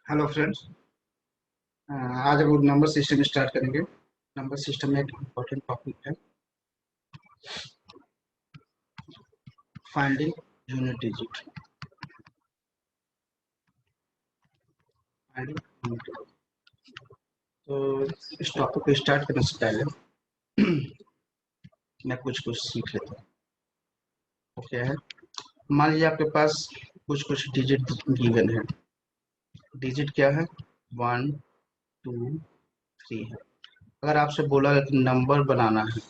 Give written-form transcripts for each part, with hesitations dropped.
Hello friends. आज हम लोग नंबर सिस्टम स्टार्ट करेंगे। नंबर सिस्टम में एक इम्पोर्टेंट टॉपिक है finding unit digit. Finding unit digit. तो इस टॉपिक को स्टार्ट करने से पहले मैं कुछ कुछ सीख लेता हूँ। तो क्या है, मान लीजिए आपके पास कुछ कुछ डिजिट गिवन है। डिजिट क्या है? 1 2 3 है। अगर आपसे बोला कि नंबर बनाना है,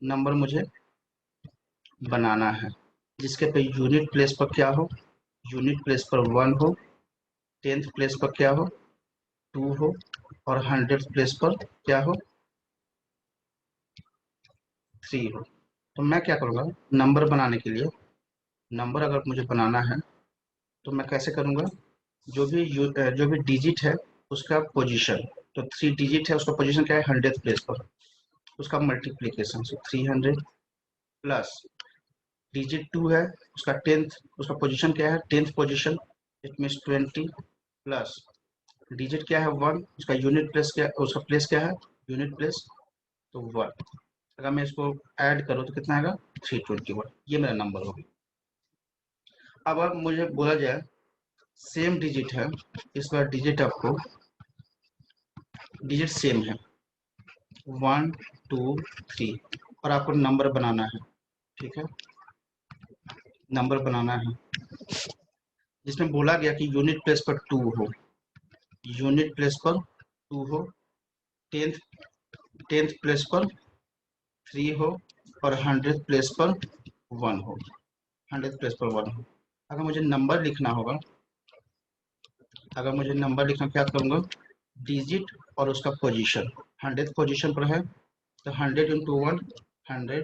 नंबर मुझे बनाना है जिसके पे यूनिट प्लेस पर क्या हो, यूनिट प्लेस पर 1 हो, 10th प्लेस पर क्या हो, 2 हो, और 100th प्लेस पर क्या हो, 3 हो। तो मैं क्या करूँगा, नंबर बनाने के लिए, नंबर अगर मुझे बनाना है तो मैं कैसे करूँगा, जो भी डिजिट है उसका पोजीशन, तो 3 डिजिट है उसका पोजीशन क्या है, 100th प्लेस पर, उसका मल्टीप्लीकेशन, सो 300 प्लस डिजिट 2 है उसका 10th, उसका पोजीशन क्या है, 10th position, it means 20 plus digit क्या है 1, उसका यूनिट प्लेस क्या, उसका प्लेस क्या है, यूनिट प्लेस, तो 1। अगर मैं इसको ऐड करूँ तो कितना आएगा, 321। ये मेरा नंबर होगा। अब मुझे बोला जाए सेम डिजिट है, इस बार डिजिट आपको डिजिट सेम है 1 2 3, और आपको नंबर बनाना है। ठीक है, नंबर बनाना है जिसमें बोला गया कि यूनिट प्लेस पर 2 हो, यूनिट प्लेस पर 2 हो, टेंथ टेंथ प्लेस पर 3 हो, और 100th प्लेस पर 1 हो, 100th प्लेस पर 1 हो। अगर मुझे नंबर लिखना होगा, अगर मुझे नंबर लिखना, क्या करूँगा, डिजिट और उसका पोजीशन, 100th पोजीशन पर है तो 100 इंटू 1 100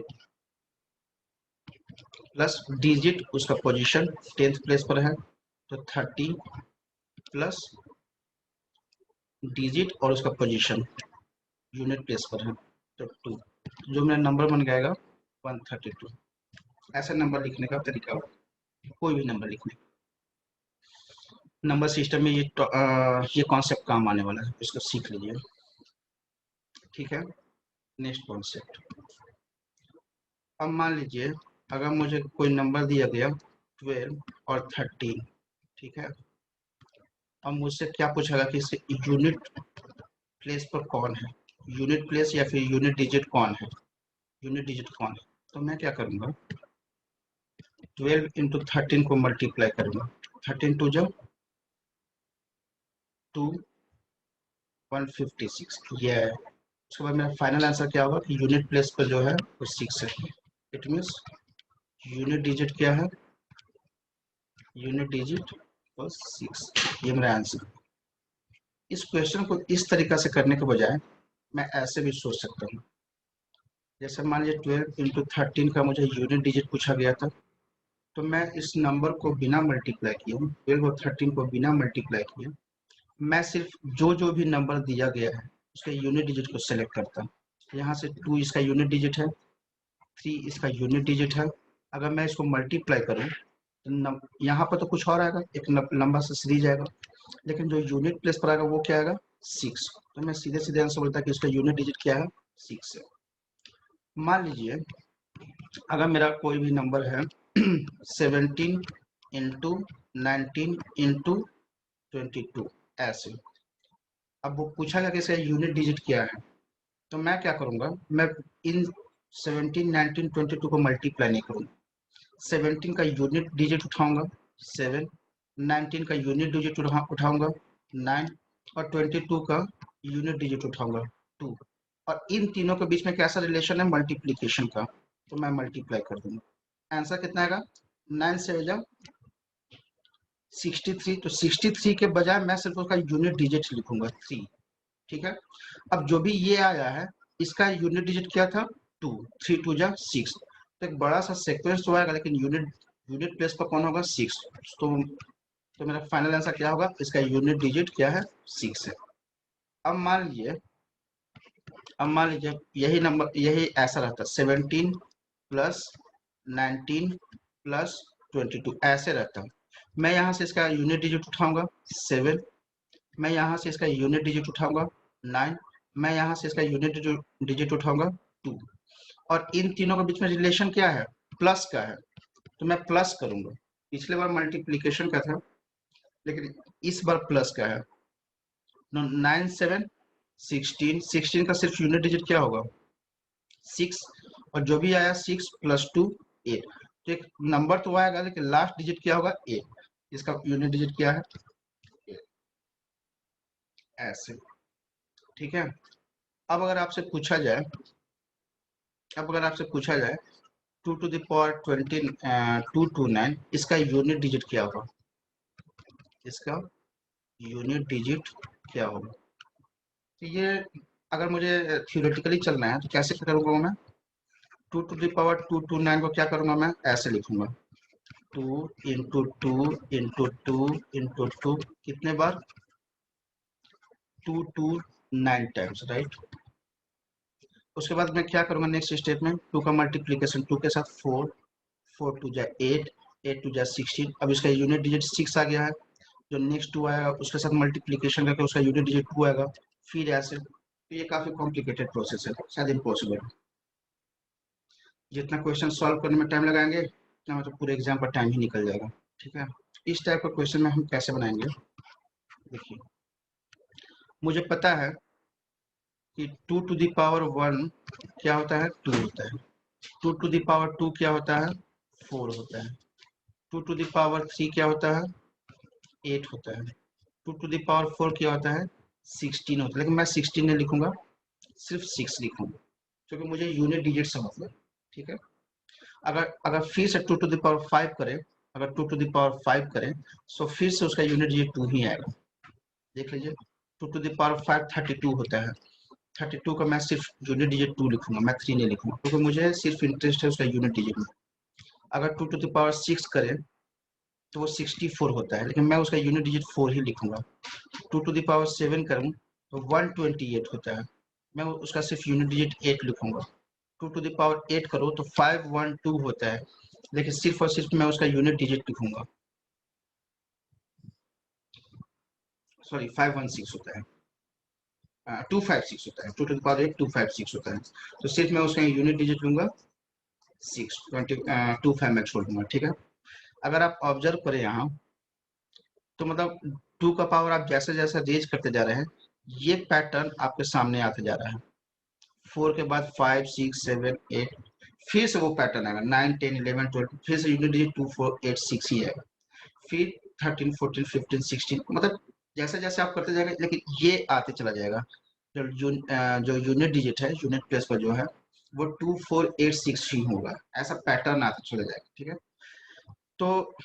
प्लस डिजिट उसका पोजीशन 10th प्लेस पर है तो 30 प्लस डिजिट और उसका पोजीशन यूनिट प्लेस पर है तो 2, जो मेरा नंबर बन जाएगा 132। ऐसा नंबर लिखने का तरीका हो, कोई भी नंबर लिखने, नंबर सिस्टम में ये कॉन्सेप्ट काम आने वाला है, इसको सीख लीजिए। ठीक है, नेक्स्ट कॉन्सेप्ट। अब मान लीजिए अगर मुझे कोई नंबर दिया गया 12 और 13, ठीक है, अब मुझसे क्या पूछेगा कि इससे यूनिट प्लेस पर कौन है, यूनिट प्लेस या फिर यूनिट डिजिट कौन है, यूनिट डिजिट कौन है। तो मैं क्या करूँगा, 12 इंटू 13 को मल्टीप्लाई करूँगा, 13 टू जब 2 156, ये है। उसके बाद मेरा फाइनल आंसर क्या होगा कि यूनिट प्लेस पर जो है वो 6 है। इट मीन्स यूनिट डिजिट क्या है, यूनिट डिजिट और 6, ये मेरा आंसर। इस क्वेश्चन को इस तरीका से करने के बजाय मैं ऐसे भी सोच सकता हूँ, जैसे मान लीजिए 12 इंटू 13 का मुझे यूनिट डिजिट पूछा गया था, तो मैं इस नंबर को बिना मल्टीप्लाई किए, 12 और 13 को बिना मल्टीप्लाई किए, मैं सिर्फ जो भी नंबर दिया गया है उसके यूनिट डिजिट को सेलेक्ट करता हूँ। यहाँ से 2 इसका यूनिट डिजिट है, 3 इसका यूनिट डिजिट है। अगर मैं इसको मल्टीप्लाई करूँ तो यहाँ पर तो कुछ और आएगा, एक लंबा सा सीरीज आएगा, लेकिन जो यूनिट प्लेस पर आएगा वो क्या आएगा, 6। तो मैं सीधे सीधे आंसर बोलता कि इसका यूनिट डिजिट क्या है, 6 है। मान लीजिए अगर मेरा कोई भी नंबर है 17 इंटू 19 इंटू 22, ऐसे, अब वो पूछा कि इसका यूनिट डिजिट क्या है, तो मैं क्या करूंगा, मैं इन 17 19 22 को मल्टीप्लाई नहीं करूंगा, 17 का यूनिट डिजिट उठाऊंगा 7, 19 का यूनिट डिजिट उठाऊंगा 9, और 22 का यूनिट डिजिट उठाऊंगा 2, और इन तीनों के बीच में कैसा रिलेशन है, मल्टीप्लीकेशन का, तो मैं मल्टीप्लाई कर दूंगा। आंसर कितना आएगा, 9 से जब 63, तो 63 के बजाय मैं सिर्फ उसका यूनिट डिजिट लिखूंगा 3। ठीक है, अब जो भी ये आया है इसका यूनिट डिजिट क्या था, 2, 3 2 जा 6, तो एक बड़ा सा सीक्वेंस तो आएगा, लेकिन यूनिट यूनिट प्लेस पर कौन होगा, 6। तो मेरा फाइनल आंसर क्या होगा, इसका यूनिट डिजिट क्या है, 6 है। अब मान लीजिए, यही नंबर, यही ऐसा रहता 17 प्लस 19 प्लस 22 ऐसे रहता, मैं यहाँ से इसका यूनिट डिजिट उठाऊंगा 7, मैं यहाँ से इसका यूनिट डिजिट उठाऊंगा 9, मैं यहाँ से इसका यूनिट डिजिट उठाऊंगा 2, और इन तीनों के बीच में रिलेशन क्या है, प्लस का है, तो मैं प्लस करूंगा। पिछले बार मल्टीप्लीकेशन का था, लेकिन इस बार प्लस का है। 9 7 16, 16 का सिर्फ यूनिट डिजिट क्या होगा 6, और जो भी आया 6 + 2 8, तो एक नंबर तो आएगा, लेकिन लास्ट डिजिट क्या होगा 8, इसका यूनिट डिजिट क्या है 8, ऐसे। ठीक है। अब अगर आपसे पूछा जाए अब अगर आपसे पूछा जाए 2 टू द पावर 20 229, इसका यूनिट डिजिट क्या होगा, इसका यूनिट डिजिट क्या होगा। तो ये अगर मुझे थियोरेटिकली चलना है तो कैसे करूंगा मैं, 2 टू द पावर 229 को क्या करूंगा, मैं ऐसे लिखूंगा 2 इंटू 2 इंटू 2 इंटू 2, कितने बार 229 टाइम्स, राइट। उसके बाद मैं क्या करूंगा नेक्स्ट स्टेप में, 2 का मल्टीप्लीकेशन 2 के साथ 4, 4 टू जा 8, 8 टू जा 16, अब इसका यूनिट डिजिट 6 आ गया है, जो नेक्स्ट 2 आएगा उसके साथ मल्टीप्लीकेशन करके उसका यूनिट डिजिट 2 आएगा, फिर ऐसे। तो ये काफी कॉम्प्लिकेटेड प्रोसेस है, शायद इम्पॉसिबल। जितना क्वेश्चन सॉल्व करने में टाइम लगाएंगे उतना मतलब पूरे एग्जाम का टाइम ही निकल जाएगा। ठीक है। इस टाइप का क्वेश्चन में हम कैसे बनाएंगे, देखिए मुझे पता है कि 2 टू द पावर 1 क्या होता है 2 होता है, 2 टू द पावर 2 क्या होता है 4 होता है, 2 टू द पावर 3 क्या होता है 8 होता है, 2 टू द पावर 4 क्या होता है 16 होता है, लेकिन मैं 16 नहीं लिखूंगा, सिर्फ 6 लिखूंगा, क्योंकि मुझे यूनिट डिजिट से मतलब। ठीक है। अगर अगर फिर से 2 टू द पावर 5 करें, अगर 2 टू द पावर 5 करें तो फिर से उसका यूनिट डिजिट 2 ही आएगा। देख लीजिए 2 टू द पावर 5 32 होता है, 32 का मैं सिर्फ यूनिट डिजिट 2 लिखूंगा, मैं 3 नहीं लिखूंगा, क्योंकि मुझे सिर्फ इंटरेस्ट है उसका यूनिट डिजिट में। अगर 2 टू द पावर 6 करें तो वो 64 होता है, लेकिन मैं उसका यूनिट डिजिट 4 ही लिखूंगा। 2 टू द पावर 7 करूं तो 128 होता है, मैं उसका सिर्फ यूनिट डिजिट 8 लिखूंगा। 2 टू द पावर 8 करो तो 512 होता है, लेकिन सिर्फ और सिर्फ मैं उसका यूनिट डिजिट लिखूंगा, सॉरी 516 होता है, 256 होता है, 2 टू द पावर 8 256 होता है, तो सिर्फ मैं उसका यूनिट डिजिट लूंगा 6 20 25 मैं छोड़ दूंगा। ठीक है। अगर आप ऑब्जर्व करें यहाँ, तो मतलब 2 का पावर आप जैसे जैसे रेज करते जा रहे हैं, ये पैटर्न आपके सामने आते जा रहा है। 4 के बाद 5 6 7 8, फिर से वो पैटर्न आएगा 9 10 11 12, फिर से यूनिट डिजिट 2 4 8 6 ही आएगा, फिर 13 14 15 16, मतलब जैसे जैसे आप करते जाएंगे, लेकिन ये आते चला जाएगा। जो यूनिट डिजिट है, यूनिट प्लेस पर जो है वो 2 4 8 6 ही होगा, ऐसा पैटर्न आते चला जाएगा। ठीक है। तो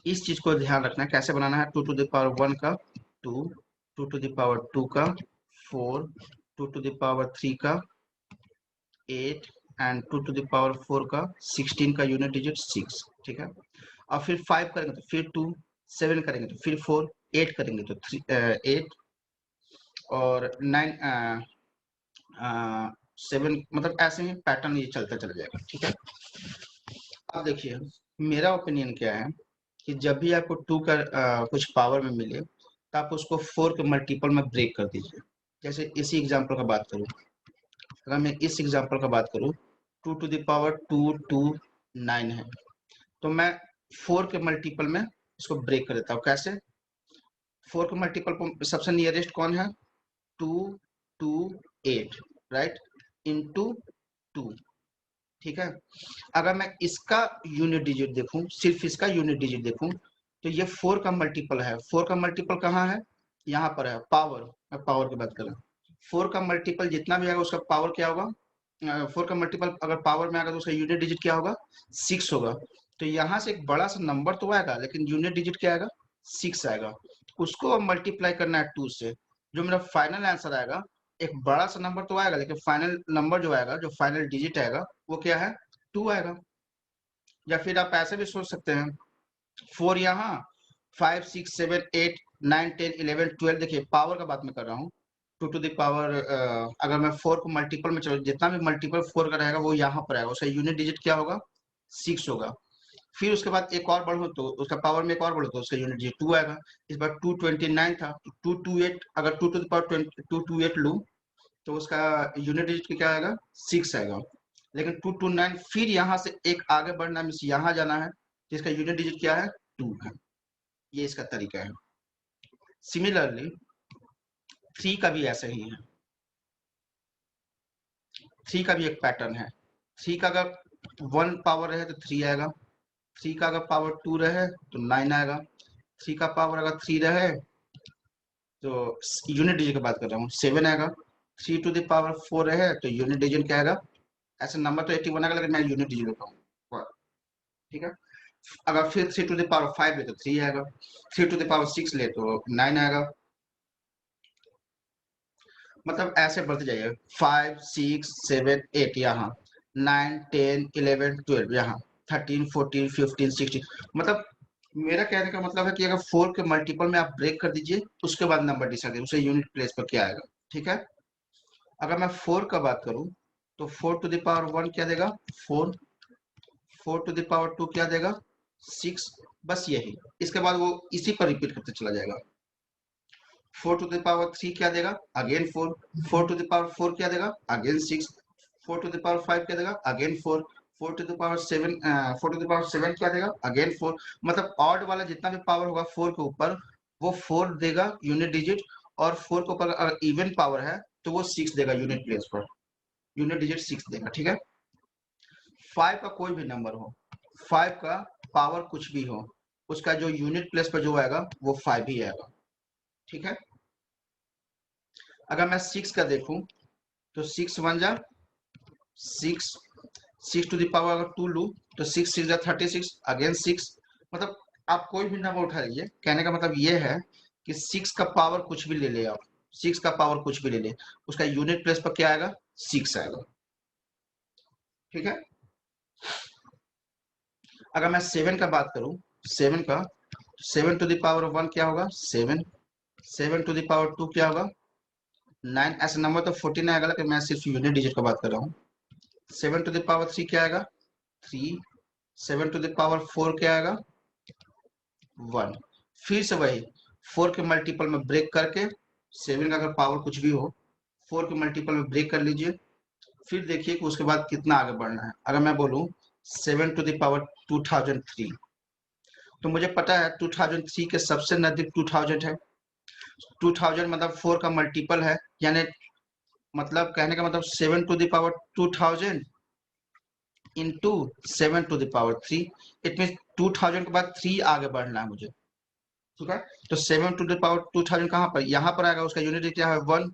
इस चीज को ध्यान रखना है, कैसे बनाना है, 2 टू द पावर 1 का 2, 2 टू द पावर 2 का 4, 2 टू द पावर 3 का 8, एंड 2 टू द पावर 4 का 16 का यूनिट डिजिट 6। ठीक है। और फिर 5 करेंगे तो फिर 2, 7 करेंगे तो फिर 4, 8 करेंगे तो 8, और 9 7, मतलब ऐसे ही पैटर्न ये चलता चला जाएगा। ठीक है। अब देखिए मेरा ओपिनियन क्या है कि जब भी आपको 2 का कुछ पावर में मिले तो आप उसको 4 के मल्टीपल में ब्रेक कर दीजिए। जैसे इसी एग्जांपल का बात करूं, अगर मैं इस एग्जांपल का बात करूं, 2 टू द पावर 229 है, तो मैं 4 के मल्टीपल में इसको ब्रेक कर देता हूँ। कैसे, 4 के मल्टीपल पर सबसे नियरेस्ट कौन है 2 2 8, राइट, इंटू 2। ठीक है। अगर मैं इसका यूनिट डिजिट देखूं, सिर्फ इसका यूनिट डिजिट देखूं, तो ये 4 का मल्टीपल है। 4 का मल्टीपल कहाँ है, यहाँ पर है, पावर। मैं पावर की बात कर रहा हूँ। 4 का मल्टीपल जितना भी आएगा उसका पावर क्या होगा, 4 का मल्टीपल अगर पावर में आएगा तो उसका यूनिट डिजिट क्या होगा 6 होगा। तो यहाँ से एक बड़ा सा नंबर तो आएगा, लेकिन यूनिट डिजिट क्या आएगा 6 आएगा। उसको मल्टीप्लाई करना है 2 से, जो मेरा फाइनल आंसर आएगा, एक बड़ा सा नंबर तो आएगा, लेकिन फाइनल नंबर जो आएगा, जो फाइनल डिजिट आएगा वो क्या है 2 आएगा। या फिर आप ऐसे भी सोच सकते हैं 4 यहाँ, 5 6 7 8 9 10 11 12, देखिए पावर का बात मैं कर रहा हूँ। 2 टू द पावर अगर मैं 4 को मल्टीपल में चलो, जितना भी मल्टीपल 4 का रहेगा वो यहाँ पर आएगा, उसका यूनिट डिजिट क्या होगा 6 होगा। फिर उसके बाद एक और बढ़ो तो उसका पावर में एक और बढ़ो तो उसका यूनिट डिजिट 2 आएगा। इस बार 229 था तो 228, अगर 2 टू द पावर 228 लूँ तो उसका यूनिट डिजिट क्या आएगा, 6 आएगा। लेकिन 229 फिर यहाँ से एक आगे बढ़ना मीन्स यहाँ जाना है, जिसका यूनिट डिजिट क्या है, 2 है। ये इसका तरीका है। सिमिलरली 3 का भी ऐसा ही है। 3 का भी एक पैटर्न है। 3 का अगर 1 पावर रहे तो 3 आएगा। 3 का अगर पावर 2 रहे तो 9 आएगा। 3 का पावर अगर 3 रहे तो यूनिट डिजिट की बात कर रहा हूँ, 7 आएगा। 3 टू द पावर 4 रहे तो यूनिट डिजिट क्या आएगा, ऐसे नंबर तो 81 आएगा लेकिन मैं यूनिट डिजिट लेता हूँ, ठीक है। अगर फिर 3 टू द पावर 5 ले तो 3 आएगा। 3 टू द पावर 6 ले तो 9 आएगा। मतलब ऐसे बढ़ते जाइए, 5 6 7 8 यहाँ, 9 10 11 12 यहाँ, 13 14 15 16। मतलब मेरा कहने का मतलब है कि अगर 4 के मल्टीपल में आप ब्रेक कर दीजिए उसके बाद नंबर डिसाइड करिए उसे यूनिट प्लेस पर क्या आएगा, ठीक है। अगर मैं 4 का बात करूं तो 4 टू द पावर 1 क्या देगा, 4। 4 टू द पावर 2 क्या देगा, 6। बस यही, इसके बाद वो इसी पर रिपीट करते चला जाएगा। 4 टू द पावर 3 क्या देगा, अगेन 4। 4 टू द पावर 4 क्या देगा, अगेन 6। 4 टू द पावर 5 क्या देगा, again 4। 4 to the power 7 4 to the power 7 क्या देगा, अगेन 4। मतलब ऑड वाला जितना भी पावर होगा 4 के ऊपर वो 4 देगा यूनिट डिजिट, और 4 के ऊपर अगर इवन पावर है तो वो 6 देगा यूनिट प्लेस पर, यूनिट डिजिट 6 देगा, ठीक है। 5 का कोई भी नंबर हो, 5 का पावर कुछ भी हो, उसका जो यूनिट प्लेस पर जो आएगा वो 5 ही आएगा, ठीक है। अगर मैं 6 का देखूं तो 6 वन जा 6, 6 टू द पावर अगर 2 लूं तो 6 6 जा 36, अगेन 6। मतलब आप कोई भी नंबर उठा लीजिए, कहने का मतलब ये है कि 6 का पावर कुछ भी ले ले आप, 6 का पावर कुछ भी ले ले, उसका यूनिट प्लेस पर क्या आएगा, 6 आएगा, ठीक है। अगर मैं 7 का बात करूं, 7 का, 7 टू द पावर 1 क्या होगा, 7। 7 टू द पावर 2 क्या होगा, 9। ऐसा नंबर तो 14 आएगा लेकिन मैं सिर्फ यूनिट डिजिट का बात कर रहा हूँ। 7 टू द पावर 3 क्या आएगा, 3। 7 टू द पावर 4 क्या आएगा, 1। फिर से वही 4 के मल्टीपल में ब्रेक करके, 7 का अगर पावर कुछ भी हो 4 के मल्टीपल में ब्रेक कर लीजिए, फिर देखिए कि उसके बाद कितना आगे बढ़ना है। अगर मैं बोलूं 7 टू द पावर 2003 तो मुझे पता है 2003 के सबसे नजदीक 2000 है। 2000 मतलब 4 का मल्टीपल है, यानी मतलब कहने का मतलब 7 to the power 2000 into 7 to the power 3। It mean 2000 के बाद 3 आगे बढ़ना है मुझे, ठीक है। तो 7 टू द पावर 2000 कहाँ पर, यहाँ पर आएगा, उसका यूनिट क्या है 1।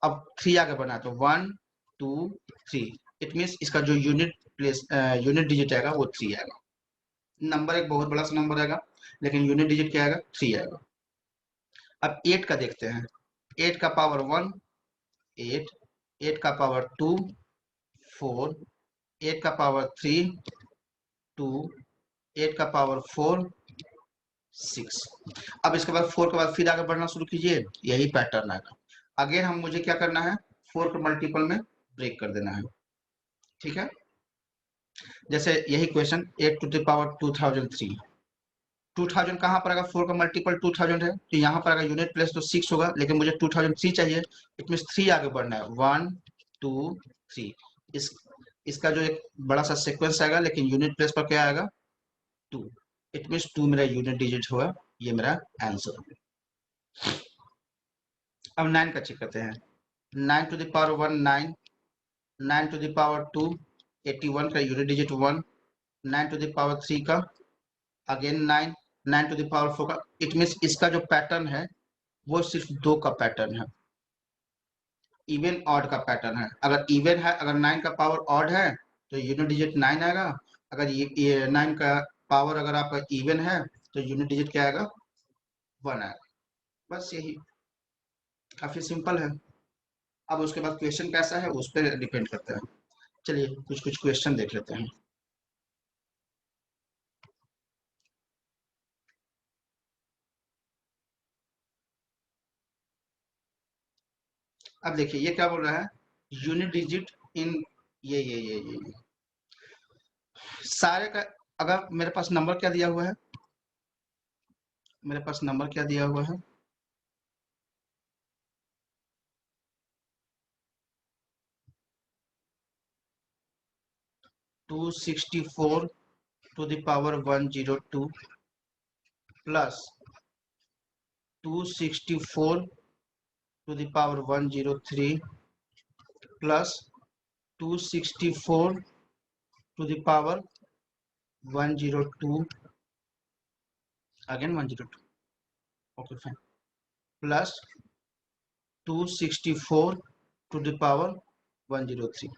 अब 3 आगे बढ़ना है तो 1 2 3। इट मीन इसका जो यूनिट प्लेस यूनिट डिजिट आएगा वो 3 आएगा। नंबर एक बहुत बड़ा सा नंबर आएगा लेकिन यूनिट डिजिट क्या आएगा, 3 आएगा। अब 8 का देखते हैं। 8 का पावर 1 8, 8 का पावर 2 4, 8 का पावर 3 2, 8 का पावर 4 6। अब इसके बाद 4 के बाद फिर आगे बढ़ना शुरू कीजिए, यही पैटर्न आएगा। अगेन हम मुझे क्या करना है, 4 के मल्टीपल में ब्रेक कर देना है, ठीक है। जैसे यही क्वेश्चन 8 टू द पावर 2003, 2000 कहाँ पर आएगा, 4 का मल्टीपल 2000 है तो यहाँ पर आएगा, यूनिट प्लेस तो 6 होगा लेकिन मुझे 2003 चाहिए। इट मीन 3 आगे बढ़ना है, 1 2 3। इस इसका जो एक बड़ा सा सीक्वेंस आएगा लेकिन यूनिट प्लेस पर क्या आएगा, 2। इट मीन 2 मेरा यूनिट डिजिट होगा, ये मेरा आंसर है। अब 9 का चेक करते हैं। 9 to the power 1 9, 9 to the power 2 81 का unit digit 1, 9 to the power 3 का अगेन 9, 9 टू द पावर 4 का। इट मीन इसका जो पैटर्न है वो सिर्फ 2 का पैटर्न है, इवन ऑड का पैटर्न है। अगर इवन है, अगर 9 का पावर ऑड है तो यूनिट डिजिट 9 आएगा। अगर ये 9 का पावर अगर आपका इवन है तो यूनिट डिजिट क्या आएगा, 1 आएगा। बस यही, काफी सिंपल है। अब उसके बाद क्वेश्चन कैसा है उस पर डिपेंड करता है। चलिए कुछ कुछ क्वेश्चन देख लेते हैं। अब देखिए ये क्या बोल रहा है, यूनिट डिजिट इन ये सारे का अगर मेरे पास नंबर क्या दिया हुआ है, मेरे पास नंबर क्या दिया हुआ है, 264 to the power 102 plus 264 to the power 103 plus 264 to the power 102 again 102, okay fine, plus 264 to the power 103।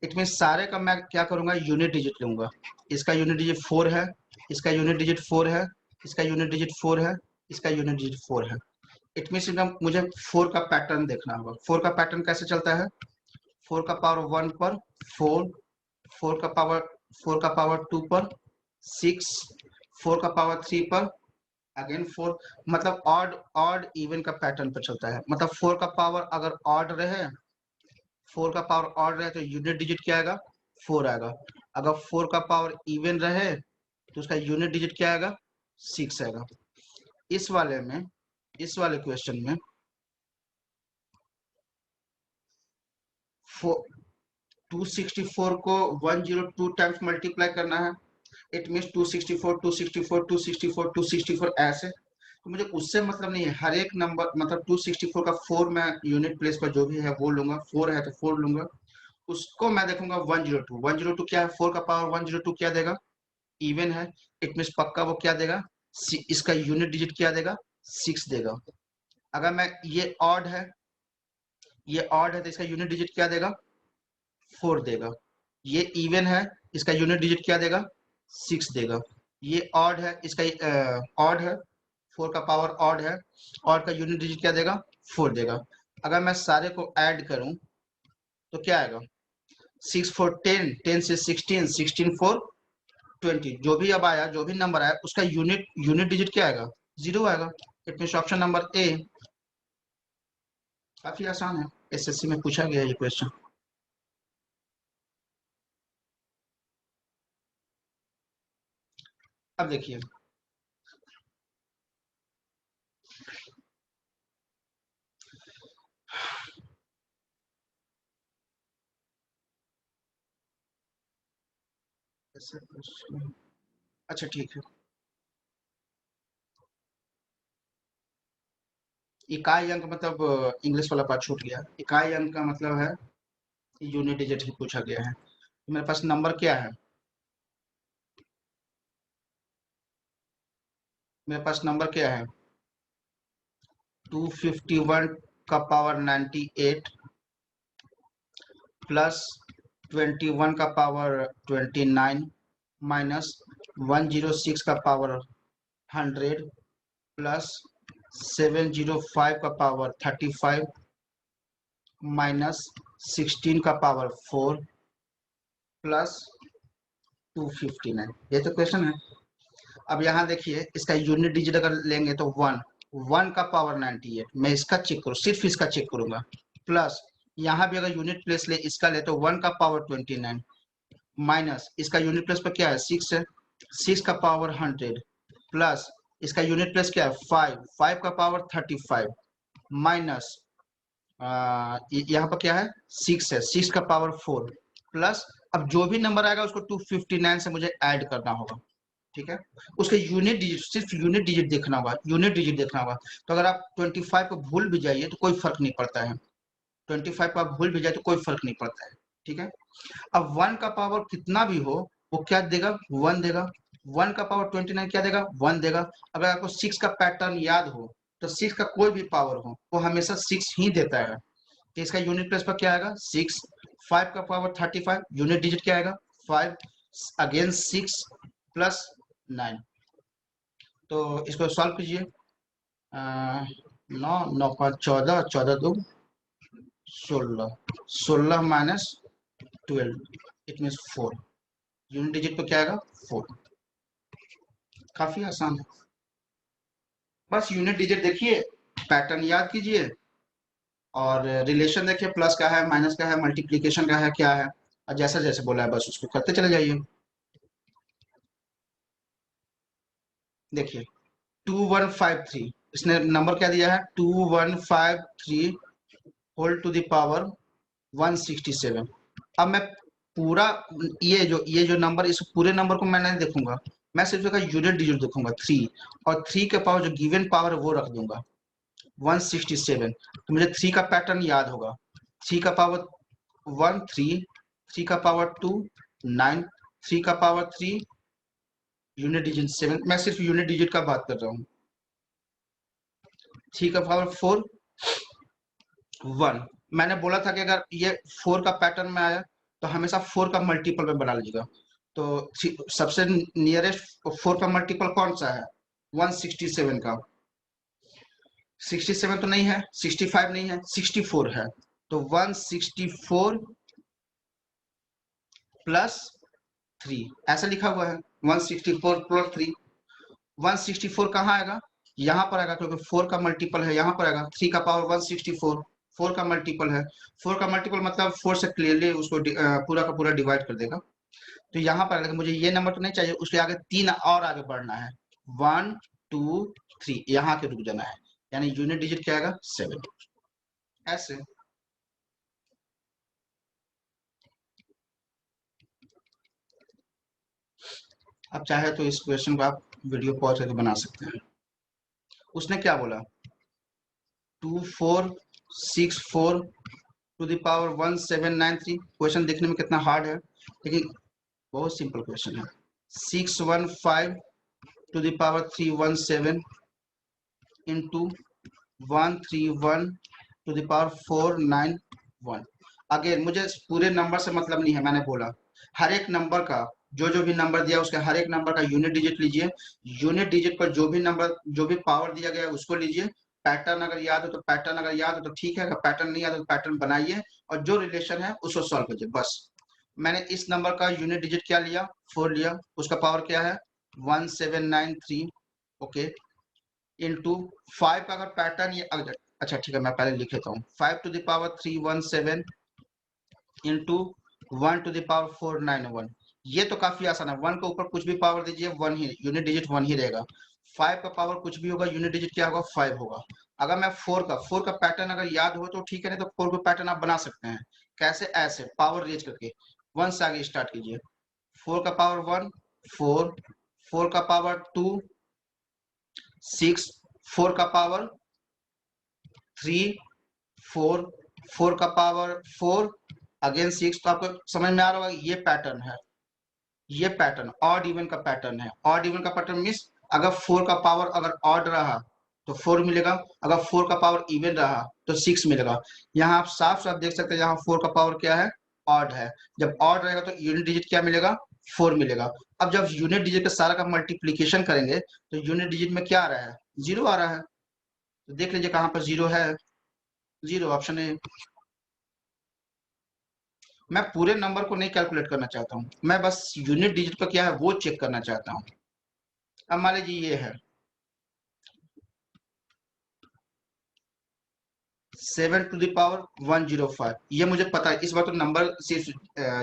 It mean सारे का मैं क्या करूंगा, यूनिट डिजिट लूंगा। इसका यूनिट डिजिट 4 है, इसका यूनिट डिजिट 4 है, इसका यूनिट डिजिट 4 है, इसका यूनिट डिजिट 4 है। इट मीन मुझे 4 का पैटर्न देखना होगा। 4 का पैटर्न कैसे चलता है, 4 का पावर 1 पर 4, 4 का पावर 4 का पावर 2 पर 6, 4 का पावर 3 पर अगेन 4। मतलब ऑड ऑड इवन का पैटर्न पर चलता है। मतलब 4 का पावर अगर ऑड रहे, 4 का पावर ऑड रहे तो यूनिट डिजिट क्या आएगा, 4 आएगा। अगर 4 का पावर इवन रहे तो उसका यूनिट डिजिट क्या आएगा, 6 आएगा। इस वाले में, इस वाले क्वेश्चन में 264 को 102 टाइम्स मल्टीप्लाई करना है। इट मीन्स 264 264 264 264 ऐसे। तो मुझे उससे मतलब नहीं है, हर एक नंबर मतलब 264 का 4 मैं यूनिट प्लेस पर जो भी है वो लूंगा, 4 है तो 4 लूंगा। उसको मैं देखूंगा 102, 102 क्या है, 4 का पावर 102 क्या देगा, इवन है। इट मीन्स पक्का वो क्या देगा, इसका यूनिट डिजिट क्या देगा, 6 देगा। अगर मैं ये ऑड है, ये ऑड है तो इसका यूनिट डिजिट क्या देगा, 4 देगा। ये इवन है, इसका यूनिट डिजिट क्या देगा, 6 देगा। ये ऑड है, इसका ऑड है, 4 का पावर ऑड है, ऑड का यूनिट डिजिट क्या देगा, 4 देगा। अगर मैं सारे को ऐड करूं तो क्या आएगा, 6 4 10, 10 से 16, 16 4 20। जो भी अब आया, जो भी नंबर आया उसका यूनिट यूनिट डिजिट क्या आएगा, 0 आएगा। It mean option number A. काफी आसान है, एसएससी में पूछा गया ये क्वेश्चन। अब देखिए, ऐसे क्वेश्चन, अच्छा ठीक है। इकाई अंक मतलब इंग्लिश वाला पार्ट छूट गया। इकाई अंक का मतलब है यूनिट डिजिट ही पूछा गया है। तो मेरे पास नंबर क्या है, मेरे पास नंबर क्या है, 251 का पावर 98 प्लस 21 का पावर 29 माइनस 106 का पावर 100 प्लस 705 का पावर 35 माइनस 16 का पावर 4 प्लस 259। ये तो क्वेश्चन है। अब यहाँ देखिए, इसका यूनिट डिजिट अगर लेंगे तो 1, 1 का पावर 98, मैं इसका चेक करूँ, सिर्फ इसका चेक करूंगा। प्लस यहाँ भी अगर यूनिट प्लेस ले, इसका ले तो 1 का पावर 29 माइनस इसका यूनिट प्लेस पर क्या है, 6 है, 6 का पावर 100 प्लस इसका यूनिट प्लेस क्या है, 5, 5 का पावर 35 माइनस यहाँ पर क्या है, 6 है, 6 का पावर 4 प्लस अब जो भी नंबर आएगा उसको 259 से मुझे ऐड करना होगा। ठीक है, उसके यूनिट डिजिट, सिर्फ यूनिट डिजिट देखना होगा, यूनिट डिजिट देखना होगा। तो अगर आप 25 को भूल भी जाइए तो कोई फर्क नहीं पड़ता है, 25 को आप भूल भी जाए तो कोई फर्क नहीं पड़ता है। ठीक है, अब 1 का पावर कितना भी हो वो क्या देगा, 1 देगा। 1 का पावर 29 क्या देगा, 1 देगा। अगर आपको 6 का पैटर्न याद हो तो 6 का कोई भी पावर हो वो हमेशा 6 ही देता है। तो इसका यूनिट प्लेस पर क्या आएगा, 6। 5 का पावर 35, यूनिट डिजिट क्या आएगा, 5 अगेन 6 प्लस 9। तो इसको सॉल्व कीजिए। 9, 9 5 14, 14 2 16, 16 minus 12, it mean 4। Unit digit पे क्या आएगा, 4। काफी आसान है, बस यूनिट डिजिट देखिए, पैटर्न याद कीजिए और रिलेशन देखिए, प्लस का है, माइनस का है, मल्टीप्लीकेशन का है, क्या है, और जैसा जैसे बोला है बस उसको करते चले जाइए। देखिए 2153, इसने नंबर क्या दिया है 2153 होल टू द पावर 167। अब मैं पूरा ये जो नंबर, इस पूरे नंबर को मैं नहीं देखूंगा, मैं सिर्फ इसका यूनिट डिजिट देखूंगा 3, और 3 के पावर जो गिवन पावर है वो रख दूंगा 167। तो मुझे 3 का पैटर्न याद होगा, 3 का पावर 1 3, 3 का पावर 2 9, 3 का पावर 3, यूनिट डिजिट 7, मैं सिर्फ यूनिट डिजिट का बात कर रहा हूँ। 3 का पावर 4 1। मैंने बोला था कि अगर ये 4 का पैटर्न में आया तो हमेशा 4 का मल्टीपल में बना लीजिएगा। तो सबसे नियरेस्ट 4 का मल्टीपल कौन सा है 167 का, 67 तो नहीं है, 65 नहीं है, 64 है। तो 164 प्लस 3 ऐसा लिखा हुआ है, 164 प्लस 3। 164 कहाँ आएगा, यहाँ पर आएगा, क्योंकि 4 का मल्टीपल है, यहाँ पर आएगा 3 का पावर 164, 4 का मल्टीपल है। 4 का मल्टीपल मतलब 4 से क्लियरली उसको पूरा का पूरा डिवाइड कर देगा। तो यहाँ पर मुझे ये नंबर तो नहीं चाहिए, उसके आगे 3 और आगे बढ़ना है, 1 2 3 यहाँ के रुक जाना है, यानी यूनिट डिजिट क्या आएगा 7। ऐसे आप चाहे तो इस क्वेश्चन को आप वीडियो पॉज करके बना सकते हैं। उसने क्या बोला 2464 टू द पावर 1793। क्वेश्चन देखने में कितना हार्ड है, लेकिन बहुत सिंपल क्वेश्चन है। 615 to the power 317 into 131 to the power 491। Again मुझे पूरे नंबर से मतलब नहीं है, मैंने बोला हर एक नंबर का जो जो भी नंबर दिया उसके हर एक नंबर का यूनिट डिजिट लीजिए, यूनिट डिजिट पर जो भी नंबर जो भी पावर दिया गया है उसको लीजिए। पैटर्न अगर याद हो तो पैटर्न अगर याद हो तो ठीक है, अगर पैटर्न नहीं याद हो तो पैटर्न बनाइए और जो रिलेशन है उसको सॉल्व कीजिए बस। मैंने इस नंबर का यूनिट डिजिट क्या लिया 4 लिया, उसका पावर क्या है 1793, ओके, इंटू 5 का अगर पैटर्न ये अच्छा ठीक है मैं पहले लिख लेता हूँ, 5 to the power 317 into 1 to the power 491। ये तो काफी आसान है, 1 के ऊपर कुछ भी पावर दीजिए 1 ही यूनिट डिजिट 1 ही रहेगा। 5 का पावर कुछ भी होगा यूनिट डिजिट क्या होगा 5 होगा। अगर मैं 4 का पैटर्न अगर याद हो तो ठीक है, नहीं तो 4 का पैटर्न आप बना सकते हैं। कैसे, ऐसे पावर रेज करके 1 से आगे स्टार्ट कीजिए। 4 का पावर 1 4, 4 का पावर 2 6, 4 का पावर 3 4, 4 का पावर 4 अगेन 6। तो आपको समझ में आ रहा होगा ये पैटर्न है, ये पैटर्न ऑड इवन का पैटर्न है। ऑड इवन का पैटर्न मीन्स अगर 4 का पावर अगर ऑड रहा तो 4 मिलेगा, अगर 4 का पावर इवन रहा तो 6 मिलेगा। यहाँ आप साफ साफ देख सकते हैं यहाँ 4 का पावर क्या है ऑड है। जब ऑड रहेगा तो यूनिट डिजिट क्या मिलेगा 4 मिलेगा। अब जब यूनिट डिजिट का सारा का मल्टीप्लीकेशन करेंगे तो यूनिट डिजिट में क्या आ रहा है 0 आ रहा है। तो देख लीजिए कहाँ पर 0 है, 0 ऑप्शन है। मैं पूरे नंबर को नहीं कैलकुलेट करना चाहता हूँ, मैं बस यूनिट डिजिट का क्या है वो चेक करना चाहता हूँ। अब मान लीजिए ये है 7 टू द पावर 105, ये मुझे पता है, इस बार तो नंबर सिर्फ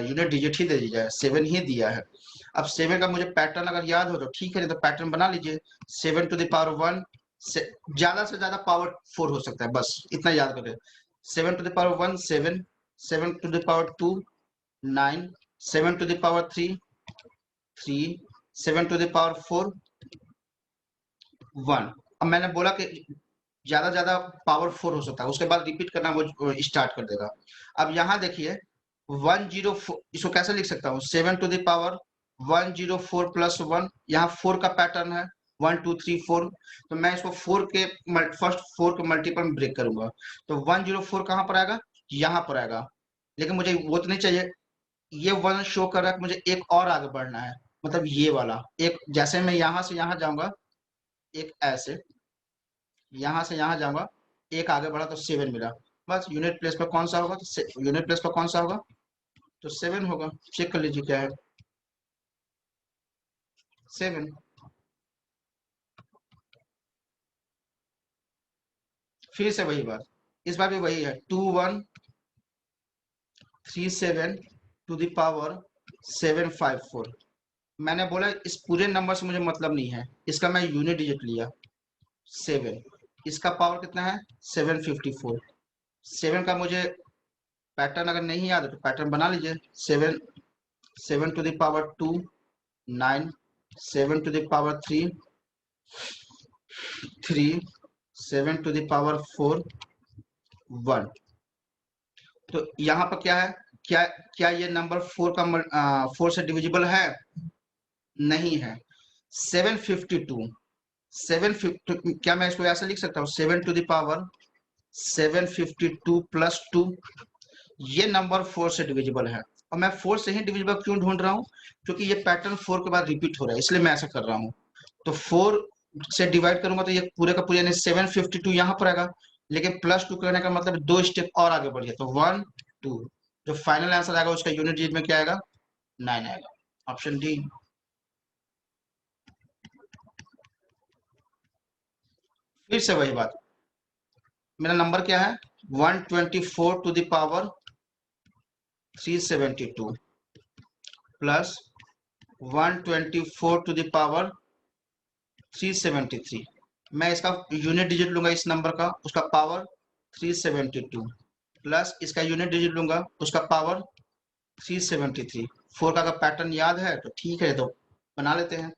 यूनिट डिजिट ही दे दिया है 7 ही दिया है। अब 7 का मुझे पैटर्न अगर याद हो तो ठीक है, नहीं तो पैटर्न बना लीजिए। 7 टू द पावर 1 से ज्यादा पावर 4 हो सकता है, बस इतना याद करें। 7 to the power 1 7, 7 to the power 2 9, 7 to the power 3 3, 7 to the power 4 1। अब मैंने बोला कि ज्यादा पावरफुल हो सकता है, उसके बाद रिपीट करना वो स्टार्ट कर देगा। अब यहाँ देखिए 104, इसको कैसे लिख सकता हूँ 7 टू द पावर 104 प्लस 1, यहाँ 4 का पैटर्न है 1 2 3 4। तो मैं इसको 4 के फर्स्ट 4 के मल्टीपल में ब्रेक करूंगा, तो 104 कहाँ पर आएगा यहाँ पर आएगा। लेकिन मुझे वो तो नहीं चाहिए, ये 1 शो कर रहा है, मुझे एक और आगे बढ़ना है, मतलब ये वाला एक, जैसे मैं यहाँ से यहाँ जाऊंगा एक ऐसे, यहाँ से यहाँ जाऊंगा एक आगे बढ़ा तो 7 मिला। बस यूनिट प्लेस पर कौन सा होगा तो यूनिट प्लेस पर कौन सा होगा तो 7 होगा। चेक कर लीजिए क्या है 7। फिर से वही बात, इस बार भी वही है 2137 टू द पावर 754। मैंने बोला इस पूरे नंबर से मुझे मतलब नहीं है, इसका मैं यूनिट डिजिट लिया 7, इसका पावर कितना है 754। 7 का मुझे पैटर्न अगर नहीं याद है तो पैटर्न बना लीजिए। 7, 7 to the power 2 9, 7 to the power 3 3, 7 to the power 4 1। तो यहाँ पर क्या है, क्या क्या ये नंबर 4 का 4 से डिविजिबल है? नहीं है। 752, 750, क्या मैं इसको ऐसे लिख सकता हूँ 7 टू द पावर 752 प्लस 2, ये नंबर 4 से डिविजिबल है। और मैं 4 से ही डिविजिबल क्यों ढूंढ रहा हूँ? क्योंकि ये पैटर्न 4 के बाद रिपीट हो रहा है, इसलिए मैं ऐसा कर रहा हूँ। तो 4 से डिवाइड करूंगा तो ये पूरे का पूरा यानी 752 यहाँ पर आएगा, लेकिन प्लस 2 करने का मतलब 2 स्टेप और आगे बढ़िए, तो 1 2, जो फाइनल आंसर आएगा उसका यूनिट डिजिट में क्या आएगा 9 आएगा, ऑप्शन डी। फिर से वही बात, मेरा नंबर क्या है 124 to the power 372 plus 124 to the power 373। मैं इसका यूनिट डिजिट लूंगा इस नंबर का, उसका पावर 372 प्लस इसका यूनिट डिजिट लूंगा उसका पावर 373। 4 का अगर पैटर्न याद है तो ठीक है, तो बना लेते हैं।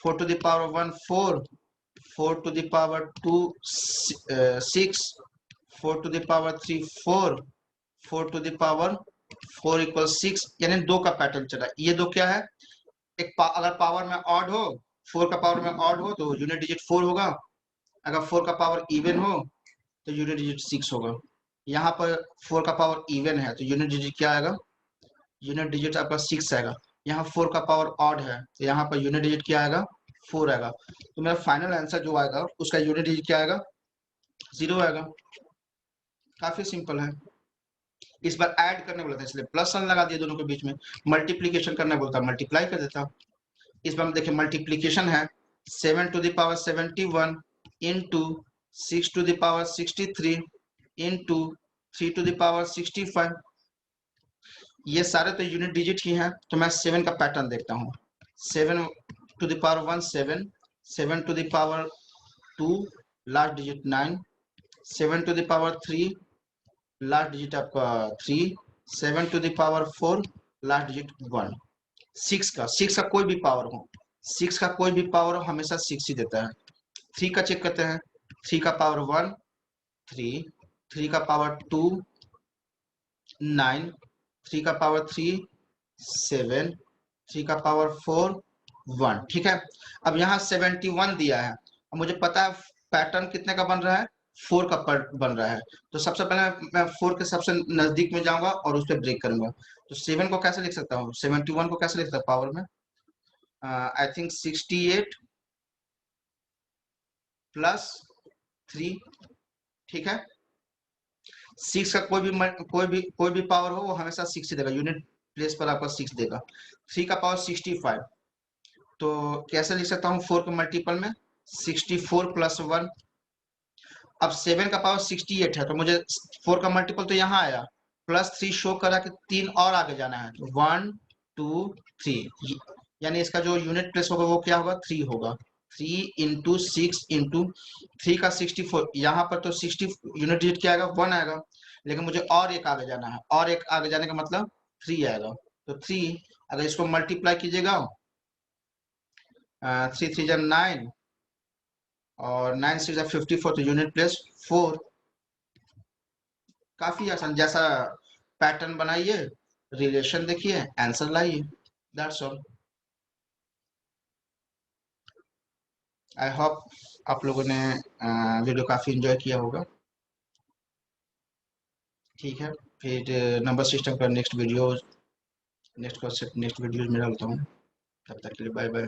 4 to the power 1 4, 4 to the power 2 6, 4 to the power 3 4, 4 to the power 4 equal 6, यानी 2 का पैटर्न चला। ये 2 क्या है, अगर पावर में ऑड हो, 4 का पावर में ऑड हो तो यूनिट डिजिट 4 होगा, अगर 4 का पावर इवन हो तो यूनिट डिजिट 6 होगा। यहाँ पर 4 का पावर इवन है तो यूनिट डिजिट क्या आएगा, यूनिट डिजिट आपका 6 आएगा। यहाँ 4 का पावर ऑड है तो यहाँ पर यूनिट डिजिट क्या आएगा 4 आएगा। तो मेरा फाइनल आंसर जो आएगा उसका यूनिट डिजिट क्या आएगा 0 आएगा। काफी सिंपल है। इस बार ऐड करने बोला था इसलिए प्लस सन लगा दिया दोनों के बीच में, मल्टीप्लीकेशन करना बोलता मल्टीप्लाई कर देता। इस बार देखिए मल्टीप्लीकेशन है 7 to the power 71 into 6 to the power 63 into 3 to the power 65। ये सारे तो यूनिट डिजिट ही हैं, तो मैं 7 का पैटर्न देखता हूँ। 7 to the power 1 7, 7 to the power 2 last digit 9, 7 to the power 3 last digit आपका 3, 7 to the power 4 last digit 1। 6 का कोई भी पावर हो, 6 का कोई भी पावर हो हमेशा 6 ही देता है। 3 का चेक करते हैं, 3 का पावर 1 3, 3 का पावर 2 9, 3 का पावर 3 7, 3 का पावर 4 1। ठीक है, अब यहाँ 71 दिया है, अब मुझे पता है पैटर्न कितने का बन रहा है 4 का बन रहा है। तो सबसे पहले मैं 4 के सबसे नजदीक में जाऊंगा और उस पर ब्रेक करूंगा। तो 7 को कैसे लिख सकता हूँ, 71 को कैसे लिख सकता हूँ पावर में, आई थिंक 68 प्लस 3। ठीक है, 6 का कोई भी पावर हो वो हमेशा 6 ही देगा, यूनिट प्लेस पर आपका 6 देगा। 3 का पावर 65, तो कैसे लिख सकता हूँ 4 के मल्टीपल में 64 प्लस 1। अब 7 का पावर 68 है तो मुझे 4 का मल्टीपल तो यहाँ आया, प्लस 3 शो करा कि 3 और आगे जाना है, 1 2 3, यानी इसका जो यूनिट प्लेस होगा वो क्या होगा 3 होगा। 3 इंटू 6 इंटू 3 का 64, यहाँ पर तो 60 यूनिट डिजिट क्या आएगा 1 आएगा, लेकिन मुझे और एक आगे जाना है, और एक आगे जाने का मतलब 3 आएगा। तो 3 अगर इसको मल्टीप्लाई कीजिएगा 3 3 जा 9 और 9 6 जा 54, तो यूनिट प्लेस 4। काफी आसान, जैसा पैटर्न बनाइए, रिलेशन देखिए, आंसर लाइए, दैट्स ऑल। आई होप आप लोगों ने वीडियो काफी एंजॉय किया होगा। ठीक है, फिर नंबर सिस्टम का नेक्स्ट वीडियो, नेक्स्ट वीडियोज में डालता हूँ। तब तक के लिए बाय बाय।